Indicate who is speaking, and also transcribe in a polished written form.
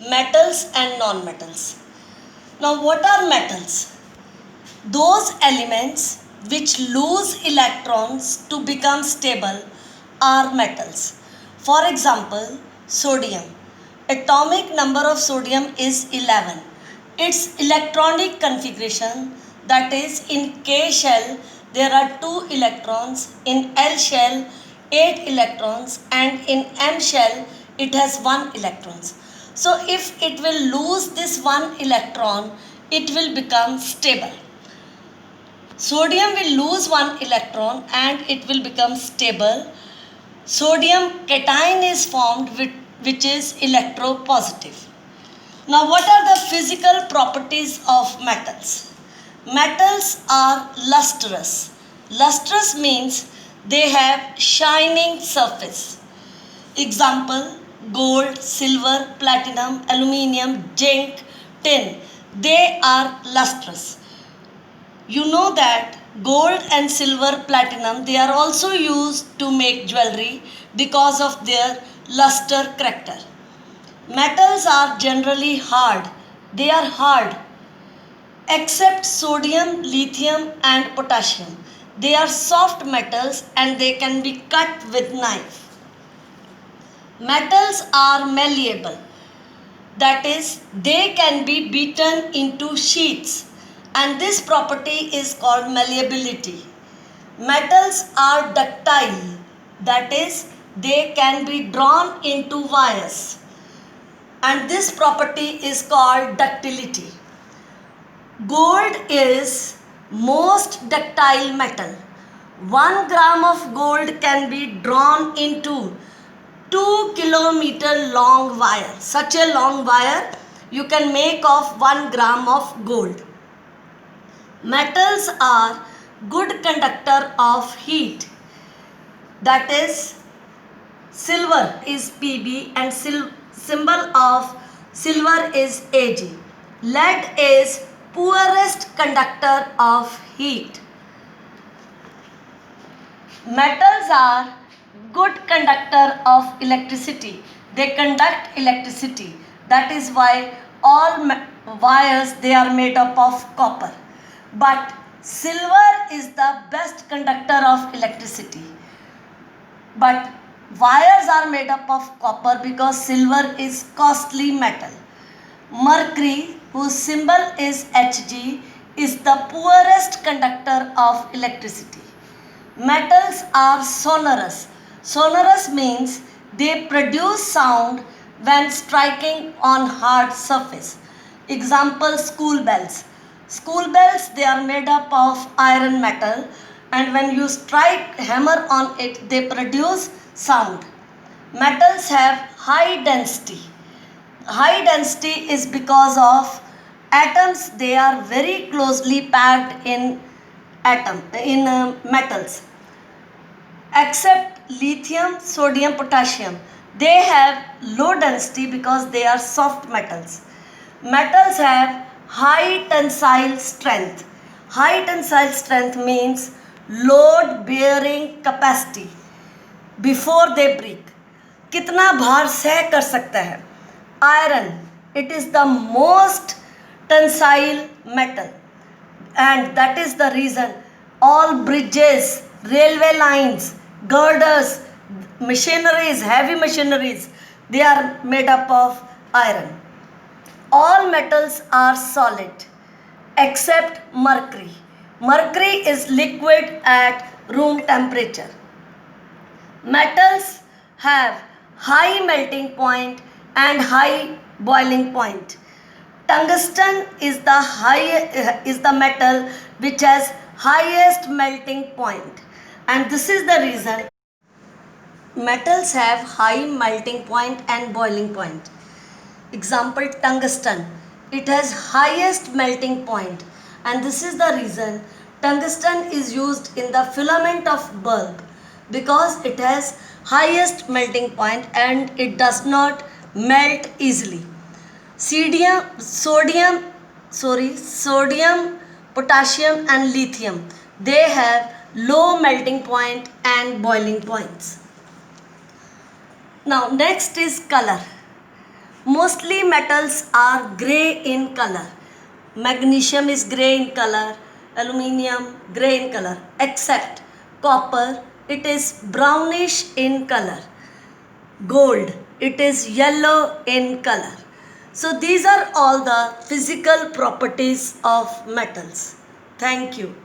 Speaker 1: metals and non-metals. Now what are metals? Those elements which lose electrons to become stable are metals. For example, sodium. Atomic number of sodium is 11. Its electronic configuration, that is, in K shell there are 2 electrons, in L shell 8 electrons, and in M shell it has 1 electrons. So if it will lose this 1 electron, it will become stable. Sodium will lose 1 electron and it will become stable. Sodium cation is formed which is electropositive. Now what are the physical properties of metals? Metals are lustrous. Lustrous means they have shining surface. Example, gold, silver, platinum, aluminium, zinc, tin. They are lustrous. You know that gold and silver, platinum, they are also used to make jewelry because of their luster character. Metals are generally hard. They are hard except sodium, lithium and potassium. They are soft metals and they can be cut with knife. Metals are malleable. That is, they can be beaten into sheets, and this property is called malleability. Metals are ductile. That is, they can be drawn into wires, and this property is called ductility. Gold is most ductile metal. 1 gram of gold can be drawn into 2 kilometer long wire. Such a long wire you can make of 1 gram of gold. Metals are good conductor of heat. That is, silver is Pb and symbol of silver is Ag. Lead is poorest conductor of heat. Metals are good conductor of electricity. They conduct electricity. That is why all wires they are made up of copper. But silver is the best conductor of electricity. But wires are made up of copper because silver is costly metal. Mercury, whose symbol is Hg, is the poorest conductor of electricity. Metals are sonorous. Sonorous means they produce sound when striking on hard surface. Example, school bells. School bells, they are made up of iron metal, and when you strike hammer on it, they produce sound. Metals have high density. High density is because of atoms, they are very closely packed in metals. Except lithium, sodium, potassium, they have low density because they are soft metals. Metals have high tensile strength. High tensile strength means load bearing capacity before they break. कितना भार सह कर सकता है? Iron, it is the most tensile metal, and that is the reason all bridges, railway lines, girders, machineries, heavy machineries, they are made up of iron. All metals are solid except mercury. Mercury is liquid at room temperature. Metals have high melting point and high boiling point. Tungsten is the metal which has highest melting point, and this is the reason metals have high melting point and boiling point. Example, tungsten, it has highest melting point, and this is the reason tungsten is used in the filament of bulb, because it has highest melting point and it does not melt easily. Sodium, potassium and lithium, they have low melting point and boiling points. Now next is color. Mostly metals are grey in color. Magnesium is grey in color, aluminium grey in color, except copper, it is brownish in color. Gold, it is yellow in color. So these are all the physical properties of metals. Thank you.